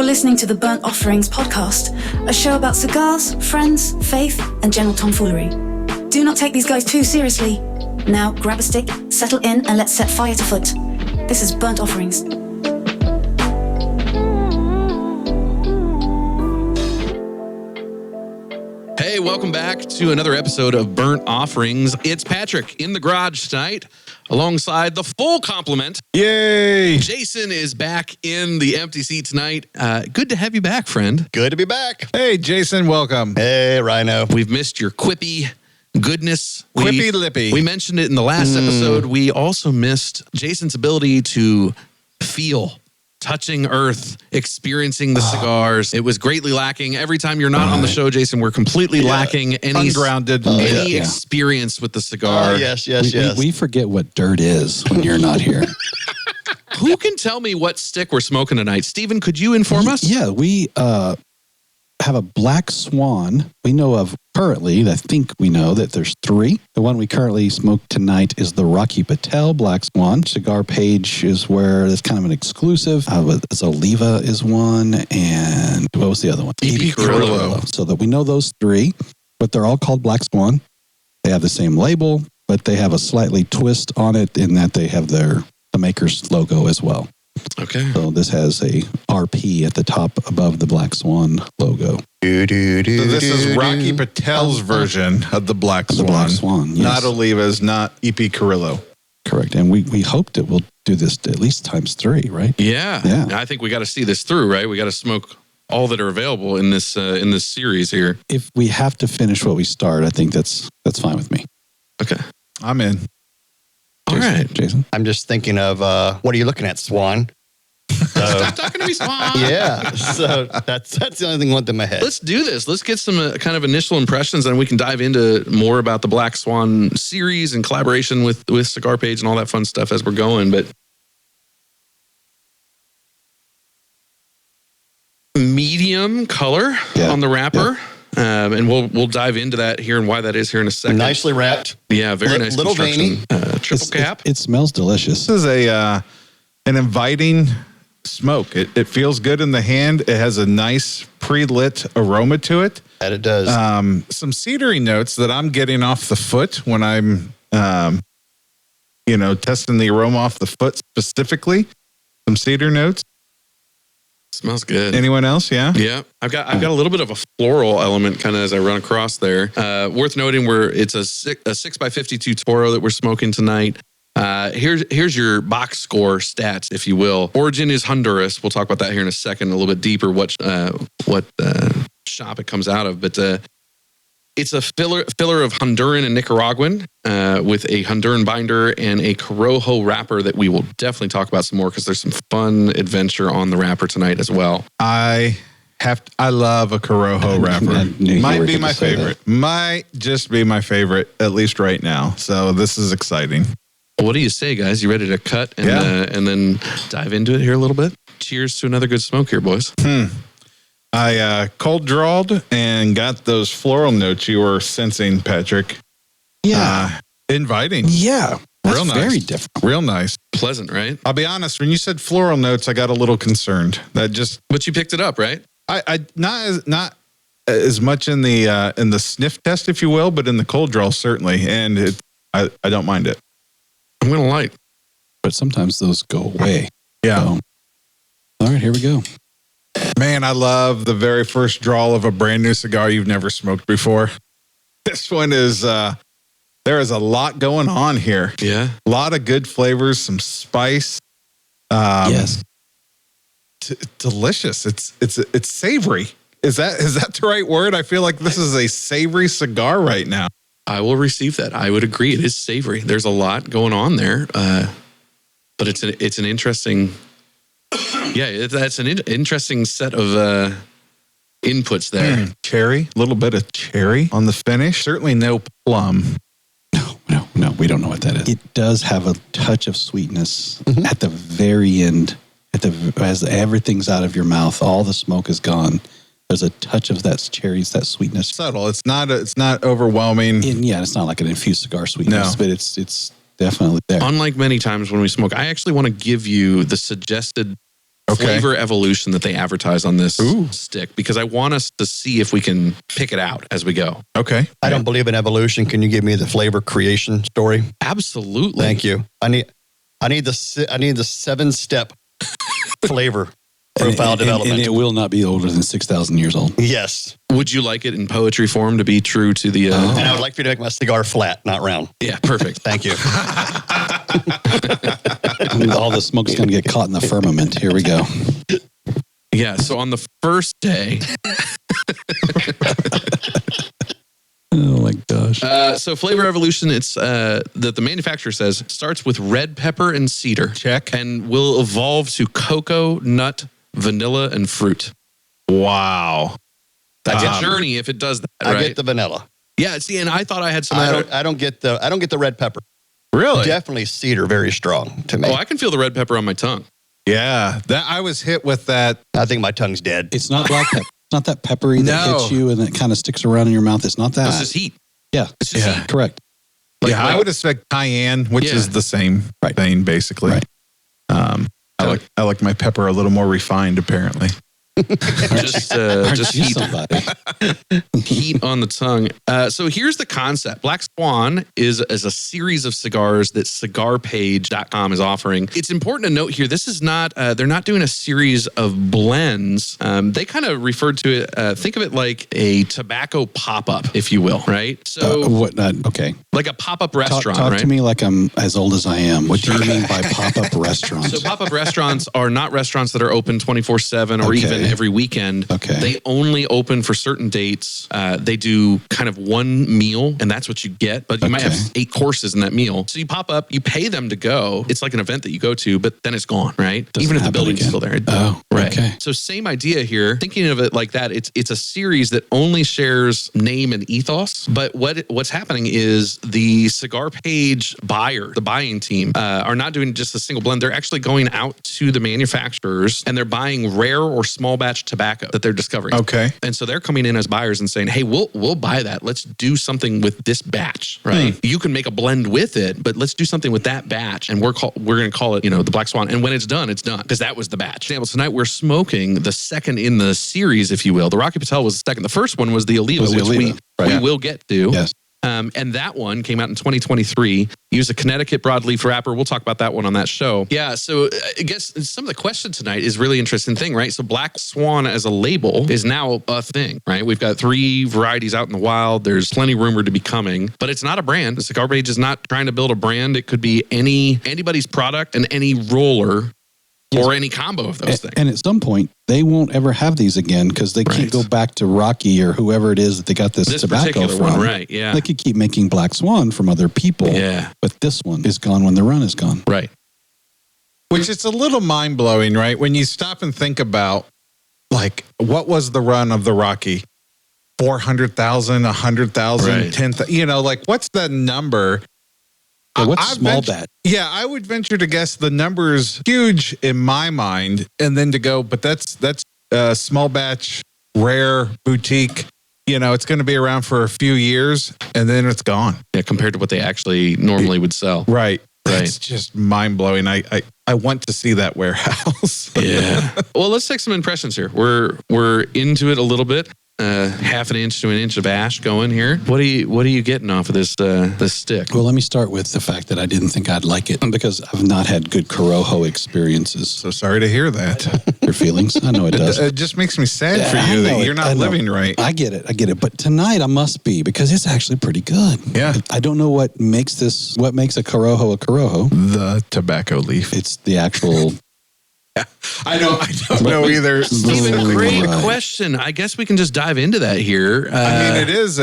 You're listening to the Burnt Offerings podcast, a show about cigars, friends, faith, and general tomfoolery. Do not take these guys too seriously. Now grab a stick, settle in, and let's set fire to foot. This is Burnt Offerings. Hey, welcome back to another episode of Burnt Offerings. It's Patrick in the garage tonight, alongside the full complement. Yay! Jason is back in the empty seat tonight. Good to have you back, friend. Good to be back. Hey, Jason, welcome. Hey, Rhino. We've missed your quippy goodness. Quippy lippy. We mentioned it in the last episode. We also missed Jason's ability to feel, touching earth, experiencing the cigars. It was greatly lacking. Every time you're not on the show, Jason, we're completely lacking any ungrounded experience with the cigar. Yes. We forget what dirt is when you're not here. Who can tell me what stick we're smoking tonight? Steven, could you inform us? Yeah, we have a Black Swan. We know of currently, I think we know that there's 3. The one we currently smoke tonight is the Rocky Patel Black Swan. Cigar Page is where it's kind of an exclusive. Oliva is one, and what was the other one? EP Carrillo. So that we know those 3, but they're all called Black Swan. They have the same label, but they have a slightly twist on it in that they have the maker's logo as well. Okay. So this has a RP at the top above the Black Swan logo. So this is Rocky Patel's version of the Black Swan. The Black Swan, yes. Not Oliva's, not EP Carrillo. Correct. And we hope that we'll do this at least times 3, right? Yeah. I think we got to see this through, right? We got to smoke all that are available in this series here. If we have to finish what we start, I think that's fine with me. Okay. I'm in. All right, Jason. I'm just thinking of, what are you looking at, Swan? Stop talking to me, Swan. Yeah, so that's the only thing that went through my head. Let's do this. Let's get some kind of initial impressions, and we can dive into more about the Black Swan series and collaboration with Cigar Page and all that fun stuff as we're going. But medium color on the wrapper. Yeah. And we'll dive into that here and why that is here in a second. Nicely wrapped. Yeah, very nice Little construction. veiny. Triple cap. It smells delicious. This is an inviting smoke. It feels good in the hand. It has a nice pre-lit aroma to it. That it does. Some cedary notes that I'm getting off the foot when I'm, testing the aroma off the foot specifically. Some cedar notes. Smells good. Anyone else? Yeah. Yeah, I've got a little bit of a floral element kind of as I run across there. Worth noting, it's a 6x52 Toro that we're smoking tonight. Here's your box score stats, if you will. Origin is Honduras. We'll talk about that here in a second, a little bit deeper. What shop it comes out of, but it's a filler of Honduran and Nicaraguan with a Honduran binder and a Corojo wrapper that we will definitely talk about some more because there's some fun adventure on the wrapper tonight as well. I love a Corojo wrapper. Might be my favorite. Might just be my favorite, at least right now. So this is exciting. What do you say, guys? You ready to cut and then dive into it here a little bit? Cheers to another good smoke here, boys. I cold drawed and got those floral notes you were sensing, Patrick. Yeah. Inviting. Yeah. That's real nice. Very different. Real nice. Pleasant, right? I'll be honest, when you said floral notes, I got a little concerned. But you picked it up, right? I not as much in the sniff test, if you will, but in the cold draw certainly, and I don't mind it. I'm gonna light, but sometimes those go away. Yeah. So, all right, here we go. Man, I love the very first draw of a brand new cigar you've never smoked before. This one is, there is a lot going on here. Yeah. A lot of good flavors, some spice. Yes. Delicious. It's savory. Is that the right word? I feel like this is a savory cigar right now. I will receive that. I would agree. It is savory. There's a lot going on there. But it's an interesting... Yeah, that's an interesting set of inputs there. Cherry, a little bit of cherry on the finish. Certainly no plum. No, we don't know what that is. It does have a touch of sweetness at the very end. As everything's out of your mouth, all the smoke is gone. There's a touch of that cherries, that sweetness. Subtle. It's not overwhelming. It's not like an infused cigar sweetness, but it's definitely there. Unlike many times when we smoke, I actually want to give you the suggested flavor evolution that they advertise on this stick because I want us to see if we can pick it out as we go. Okay. I don't believe in evolution. Can you give me the flavor creation story? Absolutely. Thank you. I need the 7-step flavor profile development. And it will not be older than 6,000 years old. Yes. Would you like it in poetry form to be true to the... And I would like for you to make my cigar flat, not round. Yeah, perfect. Thank you. All the smoke's going to get caught in the firmament. Here we go. Yeah, so on the first day... Oh my gosh. So flavor evolution, it's that the manufacturer says starts with red pepper and cedar. Check. And will evolve to cocoa, nut, vanilla, and fruit. Wow. That's a journey if it does that, right? I get the vanilla. Yeah, see, and I thought I had some... I don't get the red pepper. Really? Definitely cedar, very strong to me. Oh, I can feel the red pepper on my tongue. Yeah. That I was hit with that. I think my tongue's dead. It's not black pepper. It's not that peppery that hits you and it kind of sticks around in your mouth. It's not that. It's just heat. Yeah. It's just heat. Correct. I would expect cayenne, which is the same thing, basically. Right. I like my pepper a little more refined, apparently. just heat, heat on the tongue. So here's the concept. Black Swan is a series of cigars that cigarpage.com is offering. It's important to note here, this is not, they're not doing a series of blends. They kind of referred to it, think of it like a tobacco pop-up, if you will, right? So okay. Like a pop-up restaurant, Talk right? to me like I'm as old as I am. What do you mean by pop-up restaurants? So pop-up restaurants are not restaurants that are open 24/7 or even every weekend. Okay. They only open for certain dates. They do kind of one meal, and that's what you get. But you might have 8 courses in that meal. So you pop up, you pay them to go. It's like an event that you go to, but then it's gone, right? Even if the building's still there. Right. Okay. So same idea here. Thinking of it like that, it's a series that only shares name and ethos. But what's happening is the Cigar Page buyer, the buying team, are not doing just a single blend. They're actually going out to the manufacturers and they're buying rare or small batch tobacco that they're discovering. Okay. And so they're coming in as buyers and saying, hey, we'll buy that. Let's do something with this batch, right? You can make a blend with it, but let's do something with that batch. And we're going to call it, the Black Swan. And when it's done because that was the batch. For example, tonight we're smoking the second in the series, if you will. The Rocky Patel was the second. The first one was the Oliva, which we will get to. Yes. And that one came out in 2023. Used a Connecticut broadleaf wrapper. We'll talk about that one on that show. Yeah, so I guess some of the question tonight is really interesting thing, right? So Black Swan as a label is now a thing, right? We've got 3 varieties out in the wild. There's plenty rumored to be coming, but it's not a brand. The Cigar Page is not trying to build a brand. It could be anybody's product and any roller or any combo of those things. And at some point, they won't ever have these again because they can't go back to Rocky or whoever it is that they got this tobacco from. One, right? Yeah. They could keep making Black Swan from other people. Yeah. But this one is gone when the run is gone. Right. Which is a little mind-blowing, right? When you stop and think about, like, what was the run of the Rocky? 400,000, 100,000, 10,000, like, what's the number? So what's small batch? Yeah, I would venture to guess the number's huge in my mind, and then to go, but that's small batch, rare, boutique. It's going to be around for a few years, and then it's gone. Yeah, compared to what they actually normally would sell. Right. It's just mind blowing. I want to see that warehouse. Yeah. Well, let's take some impressions here. We're into it a little bit. Half an inch to an inch of ash going here. What are you getting off of this stick? Well, let me start with the fact that I didn't think I'd like it because I've not had good Corojo experiences. So sorry to hear that. Your feelings? I know it does. It just makes me sad for you that you're not living right. I get it. But tonight I must be because it's actually pretty good. Yeah. I don't know what makes a Corojo a Corojo. The tobacco leaf. It's the actual... I don't know either. Steven, great question. I guess we can just dive into that here. It is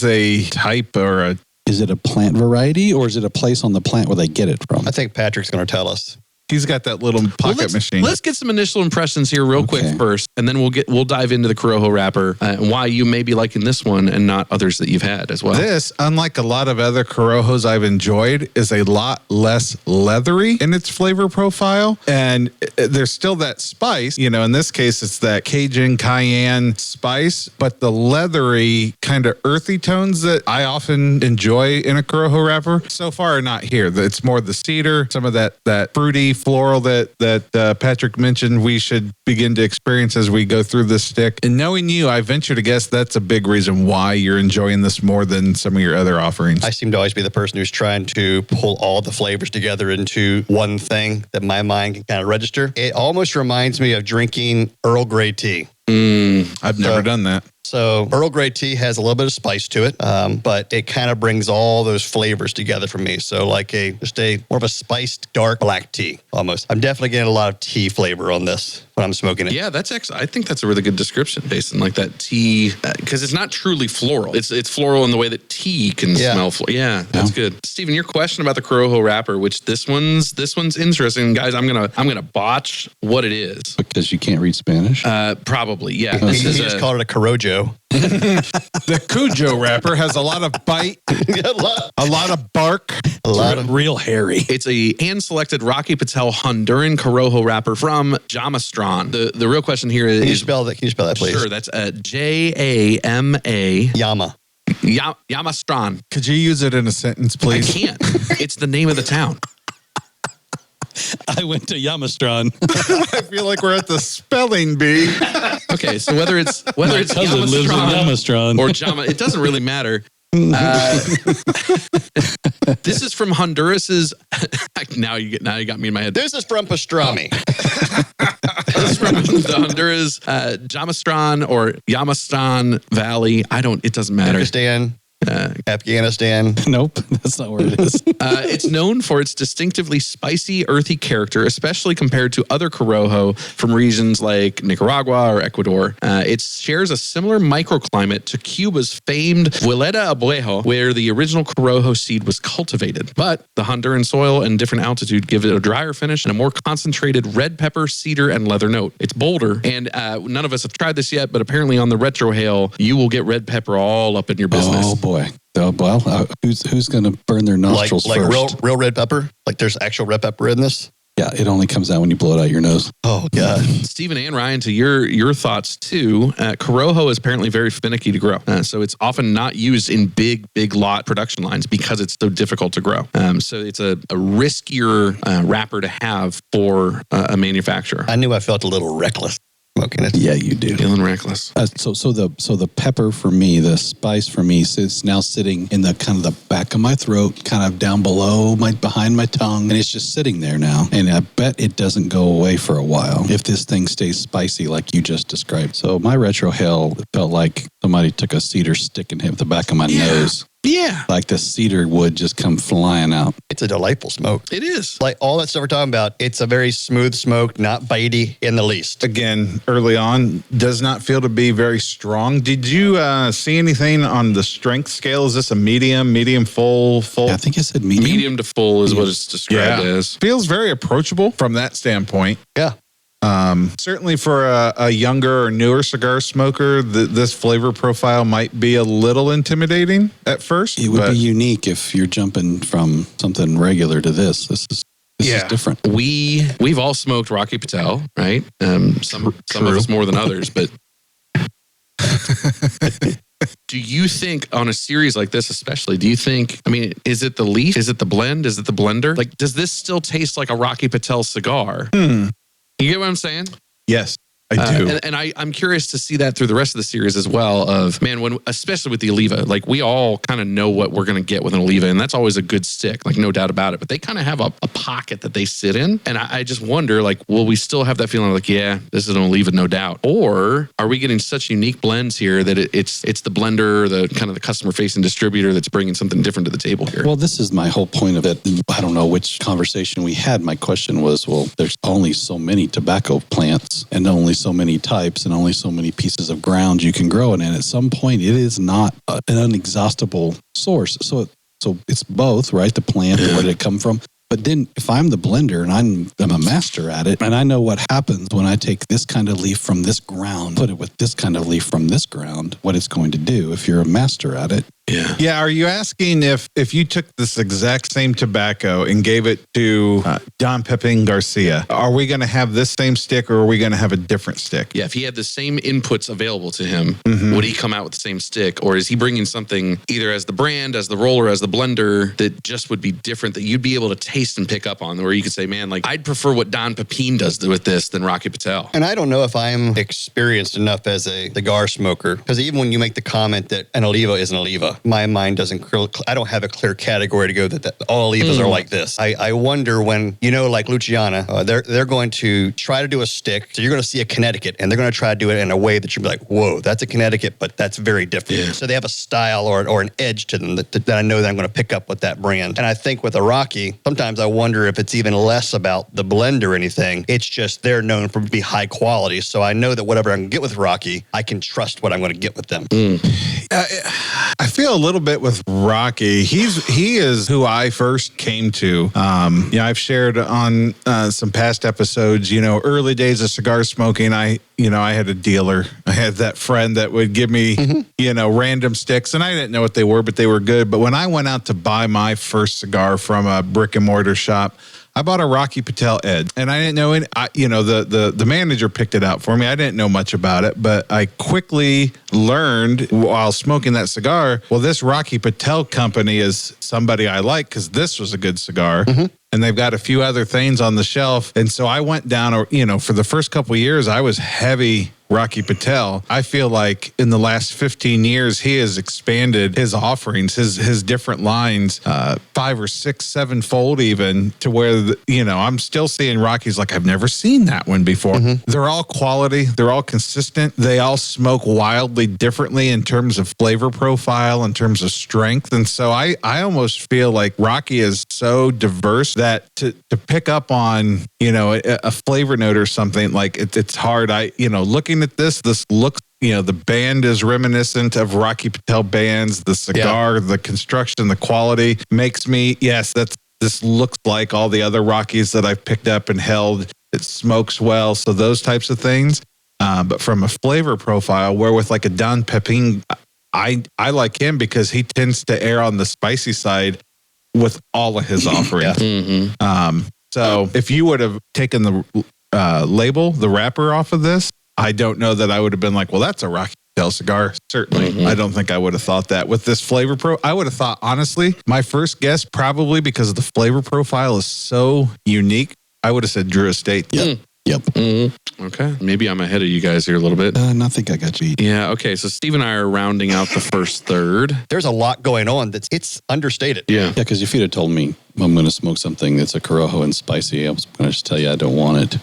a type or a... Is it a plant variety or is it a place on the plant where they get it from? I think Patrick's going to tell us. He's got that little pocket machine. Let's get some initial impressions here real quick first, and then we'll dive into the Corojo wrapper and why you may be liking this one and not others that you've had as well. This, unlike a lot of other Corojos I've enjoyed, is a lot less leathery in its flavor profile, and there's still that spice. In this case, it's that Cajun cayenne spice, but the leathery kind of earthy tones that I often enjoy in a Corojo wrapper so far are not here. It's more the cedar, some of that fruity floral that Patrick mentioned we should begin to experience as we go through this stick. And knowing you, I venture to guess that's a big reason why you're enjoying this more than some of your other offerings. I seem to always be the person who's trying to pull all the flavors together into one thing that my mind can kind of register. It almost reminds me of drinking Earl Grey tea. I've never done that. So Earl Grey tea has a little bit of spice to it, but it kind of brings all those flavors together for me. So like just a more of a spiced dark black tea almost. I'm definitely getting a lot of tea flavor on this when I'm smoking it. Yeah, that's I think that's a really good description based on like that tea, because it's not truly floral. It's floral in the way that tea can smell. Yeah, that's good. Stephen, your question about the Corojo wrapper, which this one's interesting, guys. I'm gonna botch what it is Because you can't read Spanish? probably. Yeah, You just called it a Corojo. The Cujo wrapper has a lot of bite, a lot of bark, A lot of real hairy. It's a hand-selected Rocky Patel Honduran Corojo wrapper from Jamastran. The real question here is... Can you spell that, please? Sure, that's Jama. Yama. Jamastran. Could you use it in a sentence, I please? can't. It's the name of the town. I went to Jamastran. I feel like we're at the spelling bee. Okay, so whether it's Cousin lives in Jamastran. or Jama, it doesn't really matter. This is from Honduras's. Now you got me in my head. This is from pastrami. This is from the Honduras Jamastran or Yamastan Valley. It doesn't matter. Afghanistan. Nope, that's not where it is. It's known for its distinctively spicy, earthy character, especially compared to other Corojo from regions like Nicaragua or Ecuador. It shares a similar microclimate to Cuba's famed Violeta Abuejo, where the original Corojo seed was cultivated. But the Honduran soil and different altitude give it a drier finish and a more concentrated red pepper, cedar, and leather note. It's bolder, and none of us have tried this yet, but apparently on the retrohale, you will get red pepper all up in your business. Oh boy. Oh, well, who's going to burn their nostrils like first? real red pepper? Like there's actual red pepper in this? Yeah, it only comes out when you blow it out your nose. Oh, God. Stephen and Ryan, to your thoughts too, Corojo is apparently very finicky to grow. So it's often not used in big lot production lines because it's so difficult to grow. So it's a riskier wrapper to have for a manufacturer. I knew I felt a little reckless smoking it. Yeah, you do. Feeling reckless. So the pepper for me, the spice for me, is now sitting in the kind of the back of my throat, kind of down below behind my tongue, and it's just sitting there now. And I bet it doesn't go away for a while if this thing stays spicy like you just described. So my retrohale felt like somebody took a cedar stick and hit the back of my nose. Yeah. Like the cedar would just come flying out. It's a delightful smoke. It is. Like all that stuff we're talking about, it's a very smooth smoke, not bitey in the least. Again, early on, does not feel to be very strong. Did you see anything on the strength scale? Is this a medium, full? Yeah, I think I said medium. Medium to full is what it's described as. Feels very approachable from that standpoint. Yeah. Certainly for a younger or newer cigar smoker, this flavor profile might be a little intimidating at first. It would be unique if you're jumping from something regular to this. This is different. We've all smoked Rocky Patel, right? Some of us more than others, but do you think on a series like this, especially, is it the leaf? Is it the blend? Is it the blender? Like, does this still taste like a Rocky Patel cigar? You get what I'm saying? Yes, I do. And I'm curious to see that through the rest of the series as well. Especially with the Oliva, like we all kind of know what we're going to get with an Oliva, and that's always a good stick, like no doubt about it. But they kind of have a pocket that they sit in, and I just wonder, like, will we still have that feeling like, yeah, this is an Oliva, no doubt, or are we getting such unique blends here that it's the blender, the kind of the customer facing distributor that's bringing something different to the table here? Well, this is my whole point of it. I don't know which conversation we had. My question was, well, there's only so many tobacco plants and only so many types and only so many pieces of ground you can grow it. And at some point, it is not an inexhaustible source. So it's both, right? The plant and where did it come from? But then if I'm the blender and I'm a master at it, and I know what happens when I take this kind of leaf from this ground, put it with this kind of leaf from this ground, what it's going to do if you're a master at it. Yeah. Yeah. Are you asking if you took this exact same tobacco and gave it to Don Pepin Garcia, are we going to have this same stick or are we going to have a different stick? Yeah, if he had the same inputs available to him, would he come out with the same stick? Or is he bringing something either as the brand, as the roller, as the blender that just would be different, that you'd be able to taste and pick up on, where you could say, man, like I'd prefer what Don Pepin does with this than Rocky Patel. And I don't know if I'm experienced enough as a cigar smoker, because even when you make the comment that an Oliva is an Oliva, my mind doesn't, I don't have a clear category to go that all Olivas are like this. I wonder when, like Luciana, they're going to try to do a stick. So you're going to see a Connecticut, and they're going to try to do it in a way that you'll be like, whoa, that's a Connecticut, but that's very different. Yeah. So they have a style or an edge to them that I know that I'm going to pick up with that brand. And I think with a Rocky, sometimes I wonder if it's even less about the blend or anything. It's just they're known for be high quality. So I know that whatever I can get with Rocky, I can trust what I'm going to get with them. I feel a little bit with Rocky. He is who I first came to. I've shared on some past episodes, early days of cigar smoking, I had a dealer. I had that friend that would give me, random sticks, and I didn't know what they were, but they were good. But when I went out to buy my first cigar from a brick and mortar shop, I bought a Rocky Patel Edge, and I didn't know it. The manager picked it out for me. I didn't know much about it, but I quickly learned while smoking that cigar, well, this Rocky Patel company is somebody I like because this was a good cigar. Mm-hmm. And they've got a few other things on the shelf. And so I went down, for the first couple of years, I was heavy Rocky Patel. I feel like in the last 15 years, he has expanded his offerings, his different lines, 5 or 6, 7-fold even, to where, I'm still seeing Rockies like I've never seen that one before. Mm-hmm. They're all quality. They're all consistent. They all smoke wildly differently in terms of flavor profile, in terms of strength. And so I almost feel like Rocky is so diverse that to pick up on, a flavor note or something, like it's hard. Looking at this looks, the band is reminiscent of Rocky Patel bands. The cigar, the construction, the quality makes me, this looks like all the other Rockies that I've picked up and held. It smokes well. So those types of things. But from a flavor profile, where with like a Don Pepin, I like him because he tends to err on the spicy side with all of his offerings. Mm-hmm. So if you would have taken the label, the wrapper off of this, I don't know that I would have been like, well, that's a Rocky Patel cigar. Certainly. Mm-hmm. I don't think I would have thought that. With this flavor I would have thought, honestly, my first guess, probably because the flavor profile is so unique, I would have said Drew Estate. Yep. Mm-hmm. Okay. Maybe I'm ahead of you guys here a little bit. I think I got you. Yeah. Okay. So Steve and I are rounding out the first third. There's a lot going on it's understated. Yeah. Yeah, because if you'd have told me I'm going to smoke something that's a Corojo and spicy, I was going to just tell you I don't want it.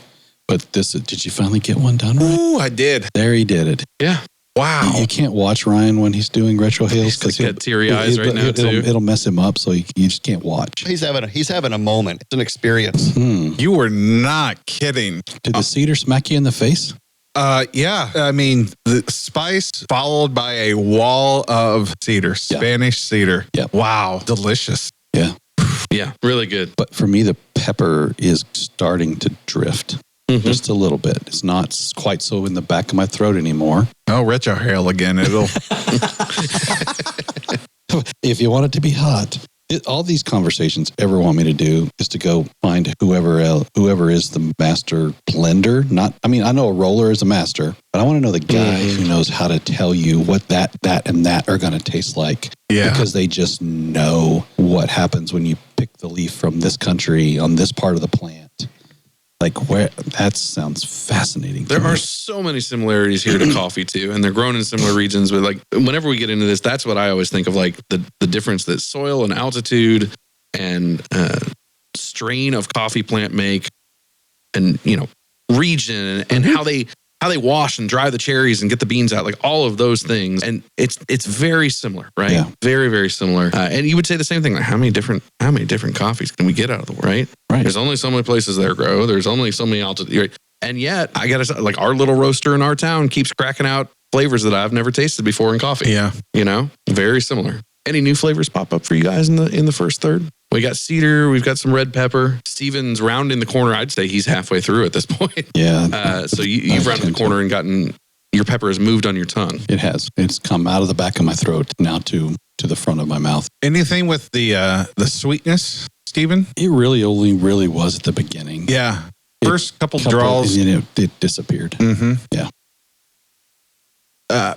But did you finally get one done right? Ooh, I did. There he did it. Yeah. Wow. You can't watch Ryan when he's doing retrohales because he's got teary eyes right now too. It'll mess him up, so you just can't watch. He's having a moment. It's an experience. You were not kidding. Did the cedar smack you in the face? Yeah. I mean, the spice followed by a wall of cedar, Spanish cedar. Yeah. Wow. Delicious. Yeah. Yeah. Really good. But for me, the pepper is starting to drift. Mm-hmm. Just a little bit. It's not quite so in the back of my throat anymore. Oh, retrohale again. It'll. If you want it to be hot, all these conversations ever want me to do is to go find whoever is the master blender. I know a roller is a master, but I want to know the guy who knows how to tell you what that, and that are going to taste like. Yeah. Because they just know what happens when you pick the leaf from this country on this part of the plant. That sounds fascinating. There are so many similarities here to coffee too, and they're grown in similar regions. But whenever we get into this, that's what I always think of, the difference that soil and altitude and strain of coffee plant make, and region and how they wash and dry the cherries and get the beans out, all of those things. And it's very similar, right? Yeah. Very, very similar. And you would say the same thing, how many different coffees can we get out of the world, right? Right. There's only so many places that grow. There's only so many altitude. Right? And yet, I got to say, our little roaster in our town keeps cracking out flavors that I've never tasted before in coffee. Yeah. Very similar. Any new flavors pop up for you guys in the first third? We got cedar. We've got some red pepper. Steven's rounding the corner. I'd say he's halfway through at this point. Yeah. So you've rounded the corner and gotten your pepper has moved on your tongue. It has. It's come out of the back of my throat now to the front of my mouth. Anything with the sweetness, Steven? It really only was at the beginning. Yeah. First couple draws. And it disappeared. Mm-hmm. Yeah.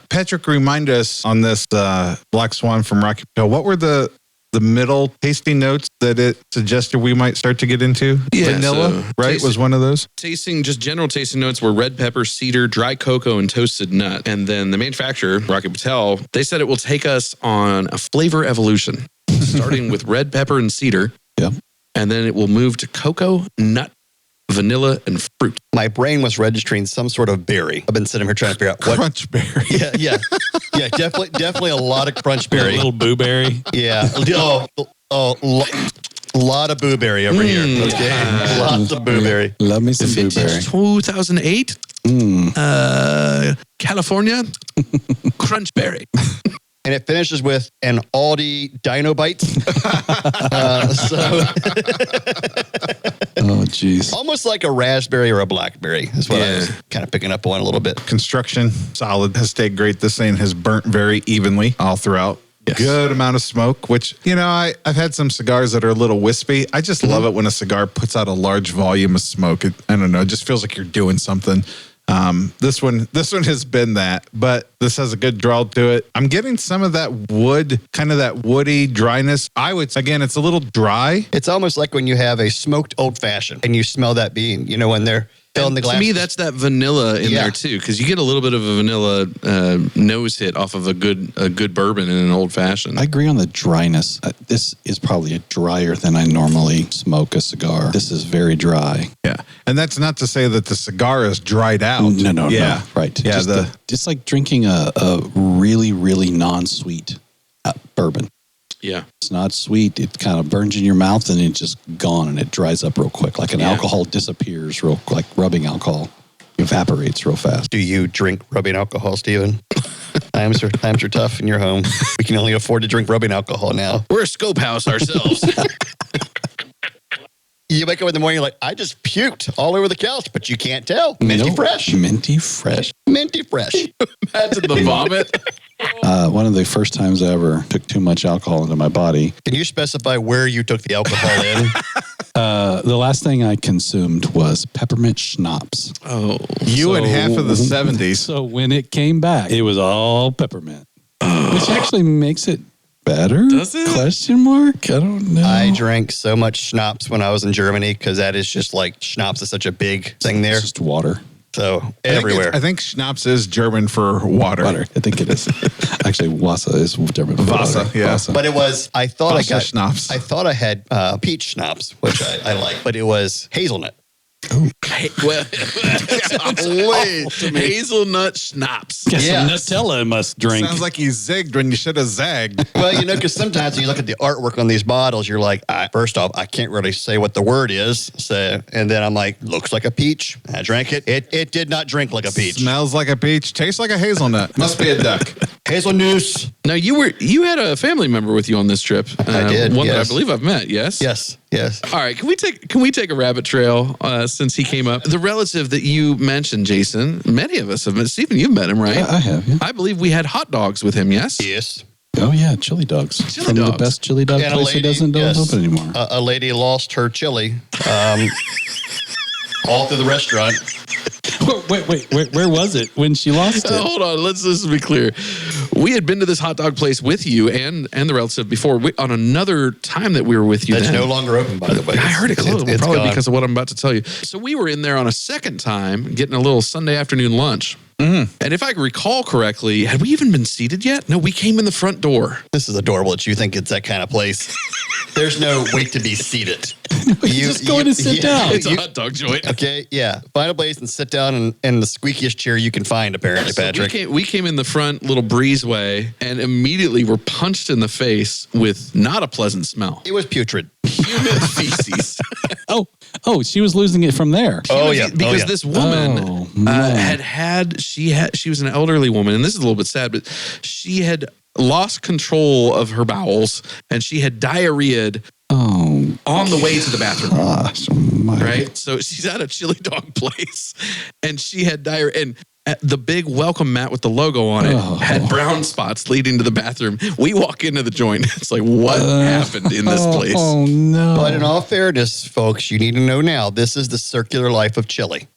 Patrick, remind us on this Black Swan from Rocky Patel, what were the the middle tasting notes that it suggested we might start to get into? Yeah, Vanilla, so right, was one of those. Just general tasting notes were red pepper, cedar, dry cocoa, and toasted nut. And then the manufacturer, Rocky Patel, they said it will take us on a flavor evolution, starting with red pepper and cedar. Yeah. And then it will move to cocoa, nut, vanilla, and fruit. My brain was registering some sort of berry. I've been sitting here trying to figure out what. Crunch berry. Yeah. Definitely a lot of crunch berry. A little booberry. Yeah. Lot of booberry over here. Okay. Lots of booberry. Love me some Vintage blueberry. 2008, California, crunchberry. And it finishes with an Aldi Dino Bites. Oh, jeez. Almost like a raspberry or a blackberry is what I was kind of picking up on a little bit. Construction, solid, has stayed great. This thing has burnt very evenly all throughout. Yes. Good amount of smoke, which, I've had some cigars that are a little wispy. I just love it when a cigar puts out a large volume of smoke. I don't know. It just feels like you're doing something. This one has been that, but this has a good draw to it. I'm getting some of that wood, kind of that woody dryness. Again, it's a little dry. It's almost like when you have a smoked old fashioned and you smell that bean, when they're filling the glass. To me, that's that vanilla in there too, because you get a little bit of a vanilla nose hit off of a good bourbon in an old fashioned. I agree on the dryness. This is probably drier than I normally smoke a cigar. This is very dry. Yeah. And that's not to say that the cigar is dried out. No. Right. Yeah. It's like drinking a really, really non-sweet bourbon. Yeah. It's not sweet. It kind of burns in your mouth and it's just gone and it dries up real quick. Like alcohol disappears real quick, like rubbing alcohol evaporates real fast. Do you drink rubbing alcohol, Stephen? Times are tough in your home. We can only afford to drink rubbing alcohol now. We're a scope house ourselves. You wake up in the morning, you're like, I just puked all over the couch, but you can't tell. Minty fresh. Minty fresh. Minty fresh. Imagine the vomit. One of the first times I ever took too much alcohol into my body. Can you specify where you took the alcohol in? The last thing I consumed was peppermint schnapps. Oh. You in half of the 70s. So when it came back, it was all peppermint. Which actually makes it better? Does it? Question mark? I don't know. I drank so much schnapps when I was in Germany because that is just like schnapps is such a big thing there. It's just water. So everywhere. I think schnapps is German for water. I think it is. Actually, Wasser is German for Wasser, water. yeah. Wasser. But it was, I thought Wasser I got schnapps. I thought I had peach schnapps, which I like, but it was hazelnut. Well, hazelnut schnapps. Guess Yeah. Nutella must drink. Sounds like you zigged when you should have zagged. Well, because sometimes when you look at the artwork on these bottles, you're like, first off, I can't really say what the word is. So, and then I'm like, looks like a peach. I drank it. It did not drink like a peach. Smells like a peach. Tastes like a hazelnut. Must be a duck. Hazelnuts. Now you had a family member with you on this trip. I did, One that I yes. believe I've met. Yes. Yes. All right. Can we take a rabbit trail since he came up? The relative that you mentioned, Jason. Many of us have met. Stephen, you've met him, right? I have, yeah. I believe we had hot dogs with him. Yes. Yes. Oh, yeah, chili dogs. From the best chili dog And a place that lady- doesn't yes. open anymore. A lady lost her chili all through the restaurant. Wait, where was it when she lost it? Hold on. Let's just be clear. We had been to this hot dog place with you and the relative before on another time that we were with you. That's then. no longer open, by the way. I heard it closed. It's Probably gone. because of what I'm about to tell you. So we were in there on a second time getting a little Sunday afternoon lunch. Mm-hmm. And if I recall correctly, had we even been seated yet? No, we came in the front door. This is adorable that you think it's that kind of place. There's no wait to be seated. Just go in and sit down. It's a hot dog joint. Okay, yeah. Find a place and sit down in the squeakiest chair you can find, apparently, So Patrick. we came in the front little breezeway and immediately were punched in the face with not a pleasant smell. It was putrid. Human feces. Oh, she was losing it from there. Oh, yeah. Because this woman Oh, man. she was an elderly woman, and this is a little bit sad, but she had lost control of her bowels and she had diarrheaed Oh, on the way to the bathroom. gosh. My Right? So she's at a chili dog place and she had diarrhea. And the big welcome mat with the logo on it had brown spots leading to the bathroom. We walk into the joint. It's like, what happened in this place? Oh, no. But in all fairness, folks, you need to know now, this is the circular life of chili.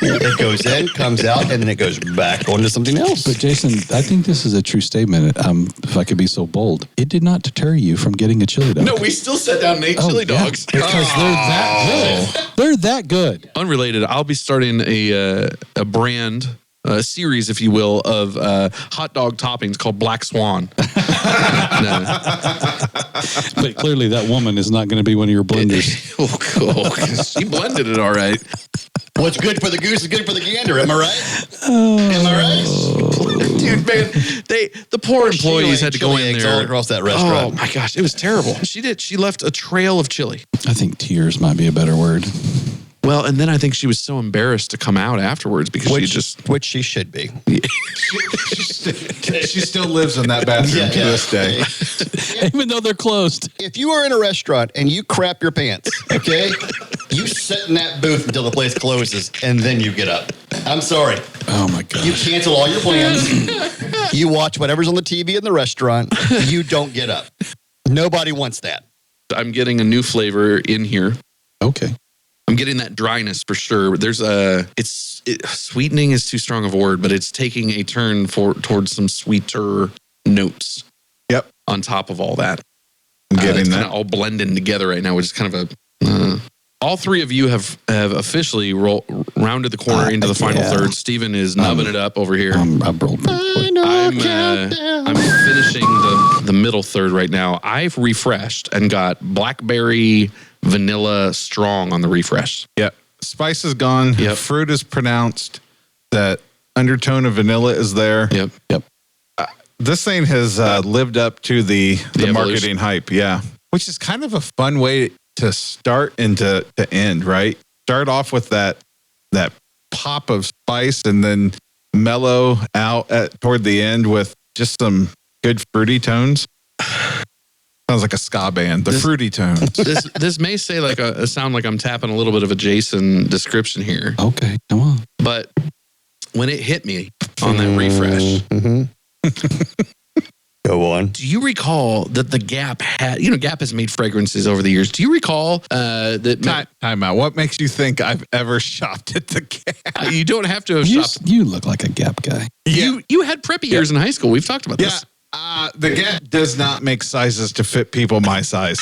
It goes in, comes out, and then it goes back onto something else. But Jason, I think this is a true statement. If I could be so bold, it did not deter you from getting a chili dog. No, we still sat down and ate chili dogs. Because they're that good. They're that good. Unrelated, I'll be starting a brand, a series, if you will, of hot dog toppings called Black Swan. But clearly that woman is not going to be one of your blenders. Oh, she blended it all right. What's good for the goose is good for the gander. Am I right? Am I right? Dude, man, the poor employees had to go in there all across that restaurant. Oh my gosh, it was terrible. She left a trail of chili. I think tears might be a better word. Well, and then I think she was so embarrassed to come out afterwards because which she should be. She still lives in that bathroom to this day. Even though they're closed. If you are in a restaurant and you crap your pants, okay, you sit in that booth until the place closes and then you get up. I'm sorry. Oh my gosh. You cancel all your plans. You watch whatever's on the TV in the restaurant. You don't get up. Nobody wants that. I'm getting a new flavor in here. Okay. I'm getting that dryness for sure. There's sweetening is too strong of a word, but it's taking a turn towards some sweeter notes. Yep. On top of all that. I'm getting it's that. kind of all blending together right now, which is kind of a... all three of you have officially rounded the corner into the final third. Steven is nubbing it up over here. I've rolled pretty quick. I'm finishing the middle third right now. I've refreshed and got blackberry vanilla strong on the refresh. Yep. Spice is gone. Yep. Fruit is pronounced. That undertone of vanilla is there. Yep. This thing has lived up to the evolution. marketing hype. Yeah. Which is kind of a fun way to start and to end, right? Start off with that pop of spice and then mellow out toward the end with just some good fruity tones. Sounds like a ska band, the fruity tones. This may say sound like I'm tapping a little bit of a Jason description here. Okay, come on. But when it hit me on that refresh, Go on. do you recall that the Gap had, Gap has made fragrances over the years. Do you recall that? Time out. What makes you think I've ever shopped at the Gap? You don't have to have shopped. You look like a Gap guy. You had preppy years in high school. We've talked about this. The Gap does not make sizes to fit people my size.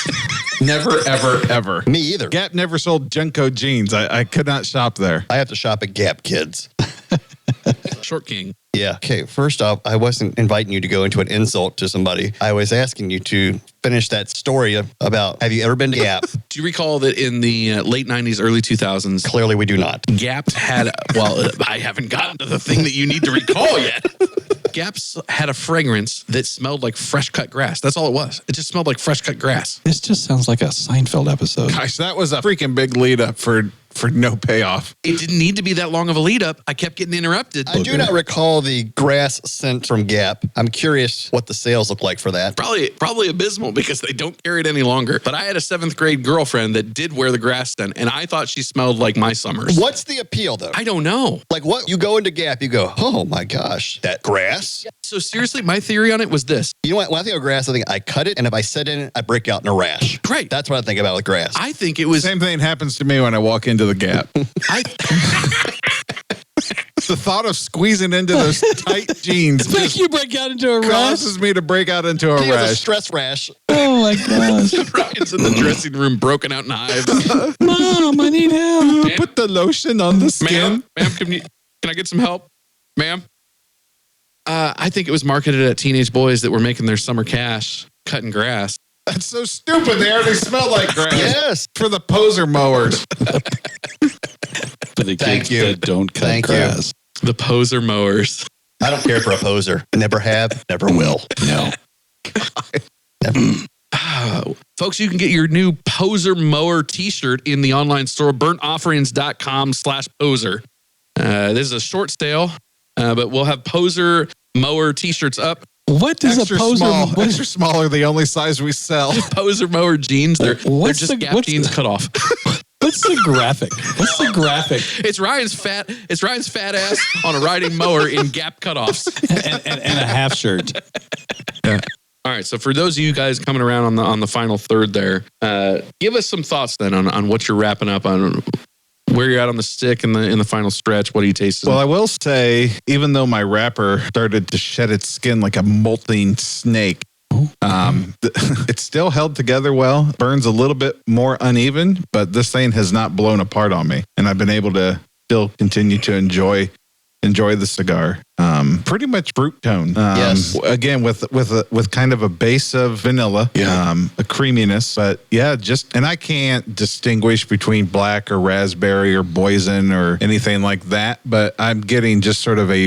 Never, ever, ever. Me either. Gap never sold Junko jeans. I could not shop there. I have to shop at Gap, kids. Short King. Yeah. Okay. First off, I wasn't inviting you to go into an insult to somebody. I was asking you to finish that story about, have you ever been to Gap? Do you recall that in the late 90s, early 2000s, Clearly we do not. Gap had, I haven't gotten to the thing that you need to recall yet. Gap's had a fragrance that smelled like fresh cut grass. That's all it was. It just smelled like fresh cut grass. This just sounds like a Seinfeld episode. Gosh, that was a freaking big lead up for no payoff. It didn't need to be that long of a lead up. I kept getting interrupted. I do not recall the grass scent from Gap. I'm curious what the sales look like for that. Probably abysmal because they don't carry it any longer. But I had a 7th grade girlfriend that did wear the grass scent, and I thought she smelled like my summers. What's the appeal, though? I don't know. Like what? You go into Gap, you go, oh my gosh, that grass? So seriously, my theory on it was this. You know what? When I think of grass, I think I cut it, and if I sit in it, I break out in a rash. Great. That's what I think about with grass. I think it was... Same thing happens to me when I walk into the Gap. The thought of squeezing into those tight jeans Make you break out into a rash. causes me to break out into a He has a rash. stress rash. Oh my gosh. Ryan's in the dressing room broken out in hives. Mom, I need help. Put the lotion on the skin. Ma'am, can I get some help? Ma'am? I think it was marketed at teenage boys that were making their summer cash cutting grass. That's so stupid. They already smell like grass. Yes. For the poser mowers. For the Thank kids you. that don't cut Thank you. grass. The poser mowers. I don't care for a poser. Never have, never will. No. Never. Folks, you can get your new Poser Mower t-shirt in the online store, burntofferings.com/poser. This is a short sale, but we'll have Poser Mower t-shirts up. What does Extra a poser? small. What Extra small are the only size we sell. Poser Mower jeans. They're What's just the- Gap what's jeans the- cut off. What's the graphic? What's the graphic? It's Ryan's fat ass on a riding mower in Gap cutoffs. and a half shirt. All right. So for those of you guys coming around on the final third there, give us some thoughts then on what you're wrapping up on. where you're at on the stick in the final stretch. What are you tasting? Well, I will say, even though my wrapper started to shed its skin like a molting snake, it's still held together well. Burns a little bit more uneven, but this thing has not blown apart on me, and I've been able to still continue to enjoy the cigar. Pretty much fruit tone. Yes. Again, with kind of a base of vanilla, a creaminess, but and I can't distinguish between black or raspberry or poison or anything like that, but I'm getting just sort of a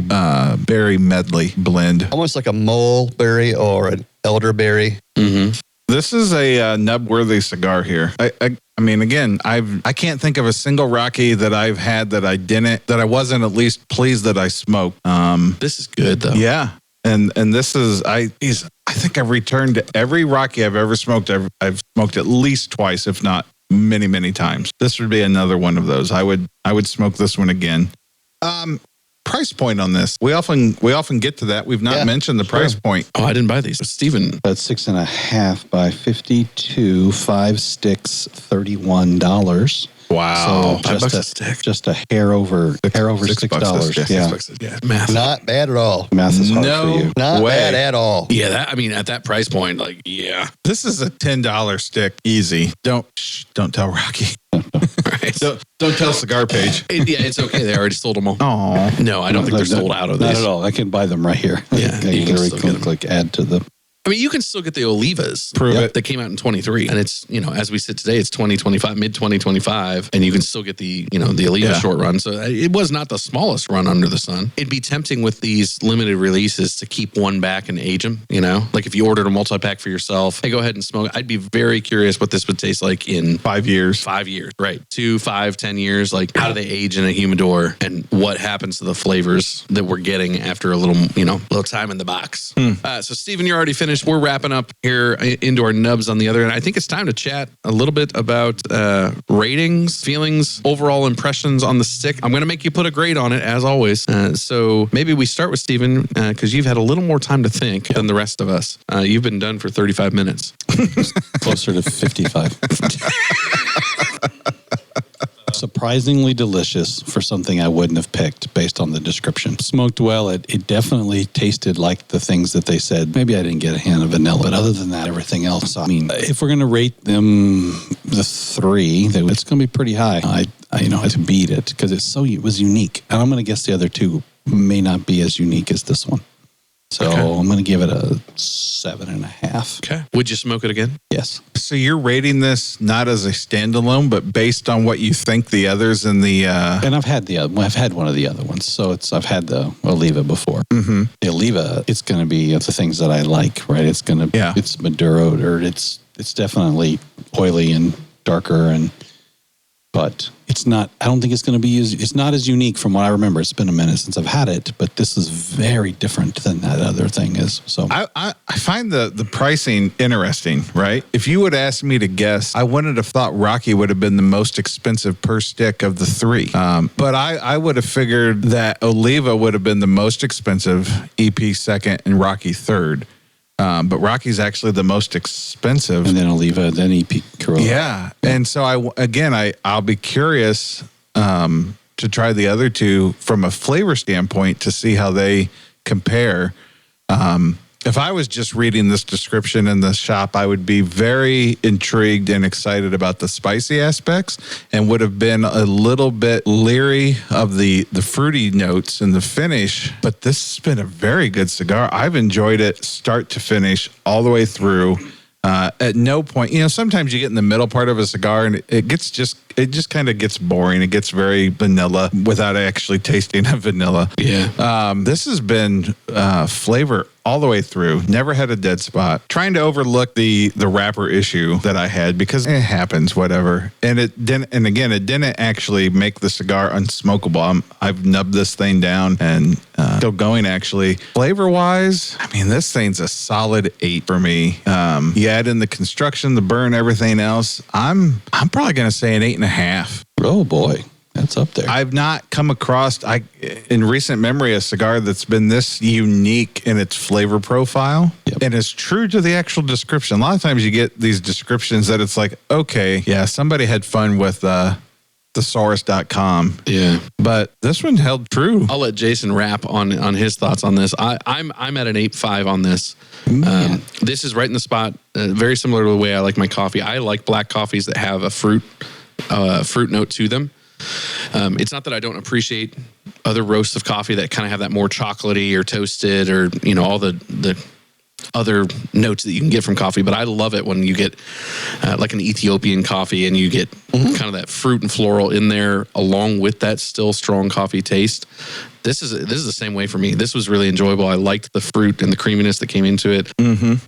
berry medley blend. Almost like a mulberry or an elderberry. Mm-hmm. This is a nub-worthy cigar here. I mean, again, I can't think of a single Rocky that I've had that I wasn't at least pleased that I smoked. This is good though. Yeah, and this is I think I've returned to every Rocky I've ever smoked. I've smoked at least twice, if not many, many times. This would be another one of those. I would smoke this one again. Price point on this. We often get to that. We've not mentioned the price point. Oh, I didn't buy these. Stephen. That's 6.5 by 52, 5 sticks, $31. Wow. So just a hair over $6. Yeah. Math. Not bad at all. Math is hard for you. Not bad at all. Yeah, at that price point, like, yeah. This is a $10 stick. Easy. Don't tell Rocky. Right. Don't tell Cigar Page. It's okay. They already sold them all. Oh no, I don't think they're sold out of Not these. at all. I can buy them right here. Yeah, you can still get them. click add to the. I mean, you can still get the Olivas. Prove it. That came out in 23. And it's, as we sit today, it's 2025, mid 2025. And you can still get the Oliva short run. So it was not the smallest run under the sun. It'd be tempting with these limited releases to keep one back and age them, Like if you ordered a multi-pack for yourself, hey, go ahead and smoke. I'd be very curious what this would taste like in 5 years. 5 years, right? 2, 5, 10 years. Like, how do they age in a humidor? And what happens to the flavors that we're getting after a little time in the box? So, Stephen, you're already finished. We're wrapping up here into our nubs on the other end. I think it's time to chat a little bit about ratings, feelings, overall impressions on the stick. I'm going to make you put a grade on it, as always. So maybe we start with Stephen, because you've had a little more time to think than the rest of us. You've been done for 35 minutes. Closer to 55. Surprisingly delicious for something I wouldn't have picked based on the description. Smoked well. It definitely tasted like the things that they said. Maybe I didn't get a hint of vanilla, but other than that, everything else. I mean, if we're going to rate them the 3, it's going to be pretty high. I to beat it because it was unique. And I'm going to guess the other 2 may not be as unique as this one. So I'm going to give it a 7.5. Okay. Would you smoke it again? Yes. So you're rating this not as a standalone, but based on what you think the others in the. And I've had one of the other ones. So I've had the Oliva before. Mm-hmm. The Oliva, it's going to be the things that I like, right? It's going to it's Maduroed, or it's definitely oily and darker, but it's not. I don't think it's going to be used. It's not as unique from what I remember. It's been a minute since I've had it, but this is very different than that other thing is. So I find the pricing interesting, right? If you would ask me to guess, I wouldn't have thought Rocky would have been the most expensive per stick of the 3. But I would have figured that Oliva would have been the most expensive, EP second, and Rocky third. But Rocky's actually the most expensive. And then Oliva, then EP Corolla. Yeah. And so I'll be curious to try the other 2 from a flavor standpoint to see how they compare. If I was just reading this description in the shop, I would be very intrigued and excited about the spicy aspects and would have been a little bit leery of the fruity notes in the finish. But this has been a very good cigar. I've enjoyed it start to finish all the way through. At no point, sometimes you get in the middle part of a cigar and it just kind of gets boring. It gets very vanilla without actually tasting of vanilla. Yeah. This has been flavor all the way through. Never had a dead spot. Trying to overlook the wrapper issue that I had because it happens, whatever. And it didn't actually make the cigar unsmokable. I've nubbed this thing down and still going actually. Flavor wise, I mean, this thing's a solid 8 for me. You add in the construction, the burn, everything else. I'm probably going to say an 8.5. Oh boy. That's up there. I've not come across, in recent memory, a cigar that's been this unique in its flavor profile and is true to the actual description. A lot of times you get these descriptions that it's like, okay, yeah, somebody had fun with the thesaurus.com. Yeah. But this one held true. I'll let Jason wrap on his thoughts on this. I'm at an 8.5 on this. This is right in the spot. Very similar to the way I like my coffee. I like black coffees that have a fruit note to them. It's not that I don't appreciate other roasts of coffee that kind of have that more chocolatey or toasted or all the other notes that you can get from coffee, but I love it when you get like an Ethiopian coffee and you get kind of that fruit and floral in there along with that still strong coffee taste. This is the same way for me. This was really enjoyable. I liked the fruit and the creaminess that came into it.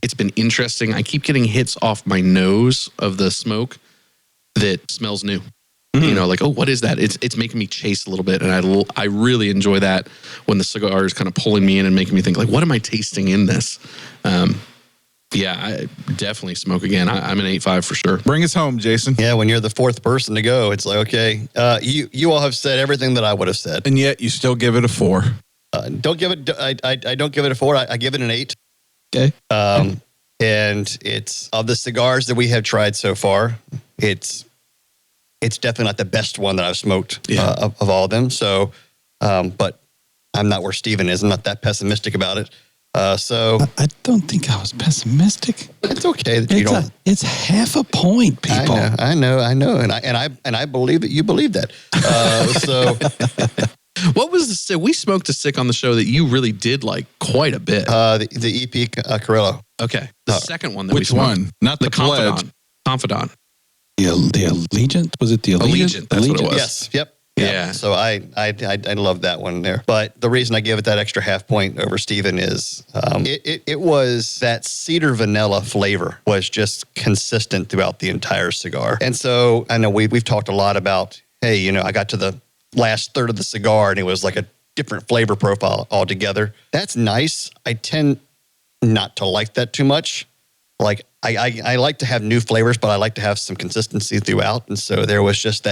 It's been interesting. I keep getting hits off my nose of the smoke that smells new. Like, oh, what is that? It's making me chase a little bit, and I really enjoy that when the cigar is kind of pulling me in and making me think, like, what am I tasting in this? I definitely smoke again. I'm an 8.5 for sure. Bring us home, Jason. Yeah, when you're the fourth person to go, it's like, okay, you all have said everything that I would have said. And yet you still give it a 4. Don't give it. I don't give it a 4. I give it an 8. Okay. And it's of the cigars that we have tried so far, it's definitely not the best one that I've smoked of all of them. So, but I'm not where Steven is. I'm not that pessimistic about it. So I don't think I was pessimistic. it's okay that you don't. It's half a point, people. I know, and I believe that you believe that. So What was we smoked a stick on the show that you really did like quite a bit? the EP Carrillo. Okay, the second one that we Which smoked. one? Not the pledge. Confidant. The Allegiant? Was it the Allegiant? Allegiant, that's what it was. Yes. Yep. Yeah. So I love that one there. But the reason I give it that extra half point over Steven is it was that cedar vanilla flavor was just consistent throughout the entire cigar. And so I know we've talked a lot about, hey, I got to the last third of the cigar and it was like a different flavor profile altogether. That's nice. I tend not to like that too much. Like I like to have new flavors, but I like to have some consistency throughout. And so there was just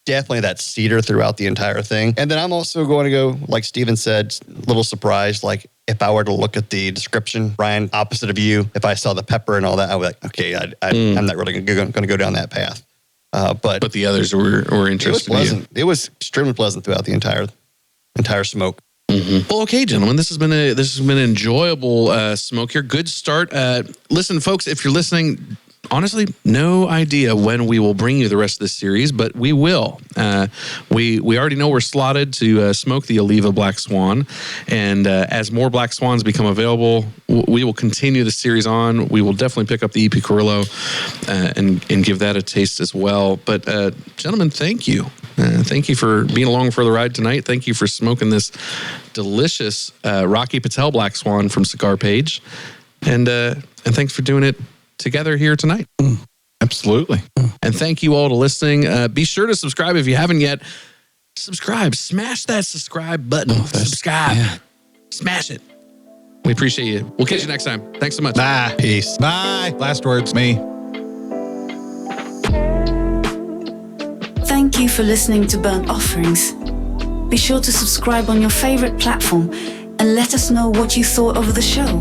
definitely that cedar throughout the entire thing. And then I'm also going to go, like Steven said, a little surprised. Like if I were to look at the description, Brian, opposite of you, if I saw the pepper and all that, I would be like, okay, I'm not really going to go down that path. But the others were interesting. It was pleasant. It was extremely pleasant throughout the entire smoke. Well, okay, gentlemen, this has been an enjoyable smoke here. Good start. Listen, folks, if you're listening, honestly, no idea when we will bring you the rest of this series, but we will. We already know we're slotted to smoke the Oliva Black Swan, and as more Black Swans become available, we will continue the series on. We will definitely pick up the EP Carrillo and give that a taste as well. But gentlemen, thank you. Thank you for being along for the ride tonight. Thank you for smoking this delicious Rocky Patel Black Swan from Cigar Page, and thanks for doing it together here tonight. Absolutely. And thank you all to listening. Be sure to subscribe if you haven't yet. Subscribe. Smash that subscribe button. Subscribe. Yeah. Smash it. We appreciate you. We'll catch you next time. Thanks so much. Bye. Peace. Bye. Last words, me. Thank you for listening to Burnt Offerings. Be sure to subscribe on your favorite platform and let us know what you thought of the show.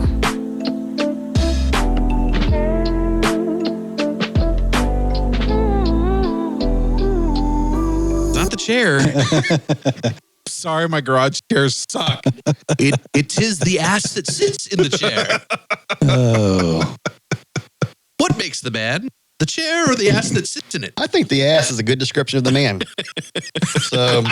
Not the chair. Sorry, my garage chairs suck. It is the ass that sits in the chair. Oh. What makes the man? The chair or the ass that sits in it? I think the ass is a good description of the man. So